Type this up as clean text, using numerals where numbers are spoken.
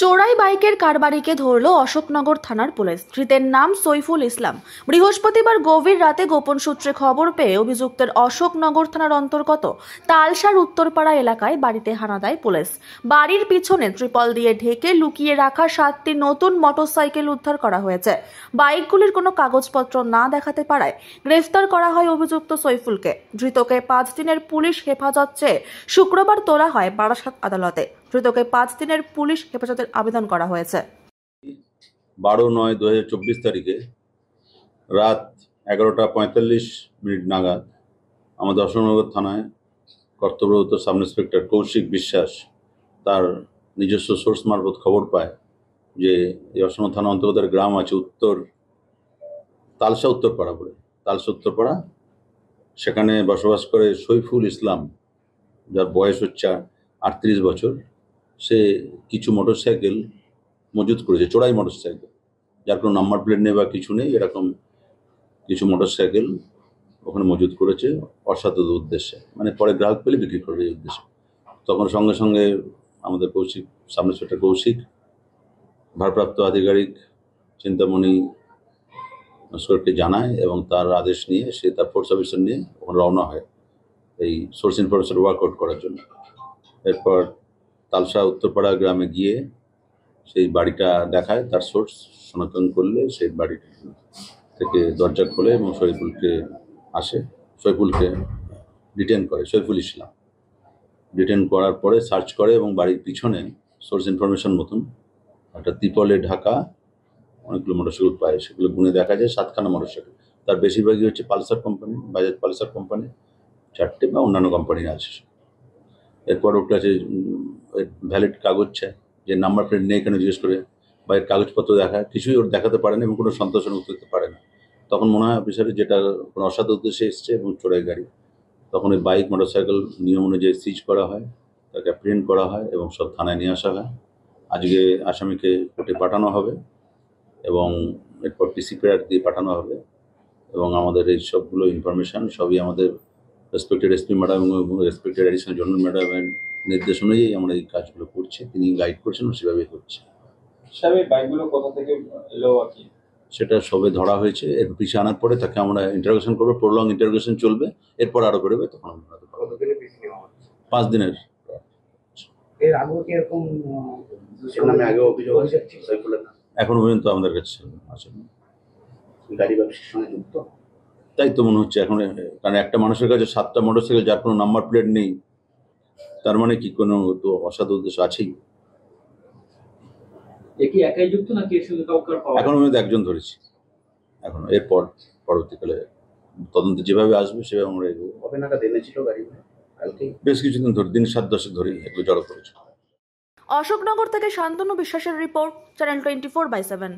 চোরাই বাইকের কারবারিকে ধরল অশোকনগর থানার পুলিশ। ধৃতের নাম সৈফুল ইসলাম। বৃহস্পতিবার গভীর রাতে গোপন সূত্রে খবর পেয়ে অভিযুক্তের অশোকনগর থানার অন্তর্গত তালসার উত্তরপাড়া এলাকায় বাড়িতে হানা দেয় পুলিশ। বাড়ির পিছনে ত্রিপল দিয়ে ঢেকে লুকিয়ে রাখা 7টি নতুন মোটরসাইকেল উদ্ধার করা হয়েছে। বাইকগুলির কোনো কাগজপত্র না দেখাতে পারায় গ্রেফতার করা হয় অভিযুক্ত সৈফুলকে। ধৃতকে 5 দিনের পুলিশ হেফাজত চেয়ে শুক্রবার তোলা হয় বারাসাত আদালতে। ধৃতকে 5 দিনের পুলিশ হেফাজতের আবেদন করা হয়েছে। 12/9/2024 তারিখে রাত 11:45 নাগাদ আমাদের অশোকনগর থানায় কর্তব্যরত সাব ইন্সপেক্টর কৌশিক বিশ্বাস তার নিজস্ব সোর্স মারফত খবর পায় যে এই অশোকনগর থানা অন্তর্গত গ্রাম আছে উত্তর তালসা উত্তরপাড়া বলে, তালসা উত্তরপাড়া, সেখানে বসবাস করে সৈফুল ইসলাম, যার বয়স হচ্ছে 38 বছর। সে কিছু মোটরসাইকেল মজুত করেছে, চোরাই মোটরসাইকেল, যার কোনো নাম্বার প্লেট নেই বা কিছু নেই, এরকম কিছু মোটরসাইকেল ওখানে মজুত করেছে অসাধু উদ্দেশ্যে, মানে পরে গ্রাহক পেলে বিক্রি করবে এই উদ্দেশ্যে। তখন সঙ্গে সঙ্গে আমাদের কৌশিক, সাব ইন্সপেক্টর কৌশিক, ভারপ্রাপ্ত আধিকারিক চিন্তামণি নস্করকে জানায় এবং তার আদেশ নিয়ে সে তার ফোর্স অফিসার নিয়ে ওখানে রওনা হয় এই সোর্স ইনফরমেশন ওয়ার্কআউট করার জন্য। এরপর তালসা উত্তরপাড়া গ্রামে গিয়ে সেই বাড়িটা দেখায়, তার সোর্স শনাক্ত করলে সেই বাড়ি থেকে দরজা খোলে এবং সৈফুলকে ডিটেন করে। সৈফুল ইসলাম ডিটেন করার পরে সার্চ করে এবং বাড়ির পিছনে সোর্স ইনফরমেশন মতন একটা ত্রিপলে ঢাকা অনেকগুলো মোটরসাইকেল পায়। সেগুলো গুনে দেখা যায় 7খানা মোটরসাইকেল। তার বেশিরভাগই হচ্ছে Pulsar company, Bajaj Pulsar company, 4টে বা অন্যান্য কোম্পানি আছে। এরপর ওর কাছে ভ্যালিড কাগজ চায়, যে নাম্বার প্লেট নেই কেন জিজ্ঞেস করে, বা এর কাগজপত্র দেখায়, কিছুই ওর দেখাতে পারে না এবং কোনো সন্তোষণ করতে পারে না। তখন মনে হয় অফিসারের যেটা কোনো অসাধু উদ্দেশ্যে এসছে এবং চোরাই গাড়ি। তখন ওই বাইক মোটরসাইকেল নিয়ম অনুযায়ী সিজ করা হয়, তাকে অ্যাপ্রিহেন্ড করা হয় এবং সব থানায় নিয়ে আসা হয়। আজকে আসামিকে কোর্টে পাঠানো হবে এবং এরপর পিসিপিআর দিয়ে পাঠানো হবে এবং আমাদের এই সবগুলো ইনফরমেশান সবই আমাদের রেসপেক্টেড এসপি ম্যাডাম এবং রেসপেক্টেড অ্যাডিশনাল জেনারেল ম্যাডামের নির্দেশ অনুযায়ী আমরা এই কাজগুলো করছি। তিনি গাইড করছেন, সেভাবেই করছে। বাইকগুলো কোথা থেকে এলো আর কি সেটা সবে ধরা হয়েছে। এর পিছিয়ে আনার পরে তাকে আমরা ইন্টারোগেশন করবো, প্রলং ইন্টারোগেশন চলবে, এরপর আরো বেরোবে, তখন আমরা 5 দিনের। এর আগে কি এরকম আগে অভিযোগ আছে সাইফুলের নামে? এখন পর্যন্ত আমাদের কাছে আছে গাড়ি ব্যবসার সঙ্গে যুক্ত তাই তো মনে হচ্ছে এখন, কারণ একটা মানুষের কাছে 7টা মোটরসাইকেল যার কোনো নাম্বার প্লেট নেই, তার মানে কি কোনো তো অসাধু উদ্দেশ্য আছেই। একই একাই যুক্ত নাকি এর সঙ্গে কাউকে পাওয়া? এখন আমি একজন ধরেছি, এখন এরপর পরবর্তীকালে তদন্ত যেভাবে আসবে সেভাবে আমরা এগোবো। কবে নাগাদ এনেছিল গাড়িগুলো? কালকে বেশ কিছুদিন ধরে, দিন 7-10 ধরে এগুলো জড়ো করেছে। অশোকনগর থেকে শান্তনু বিশ্বাসের রিপোর্ট, চ্যানেল 24/7।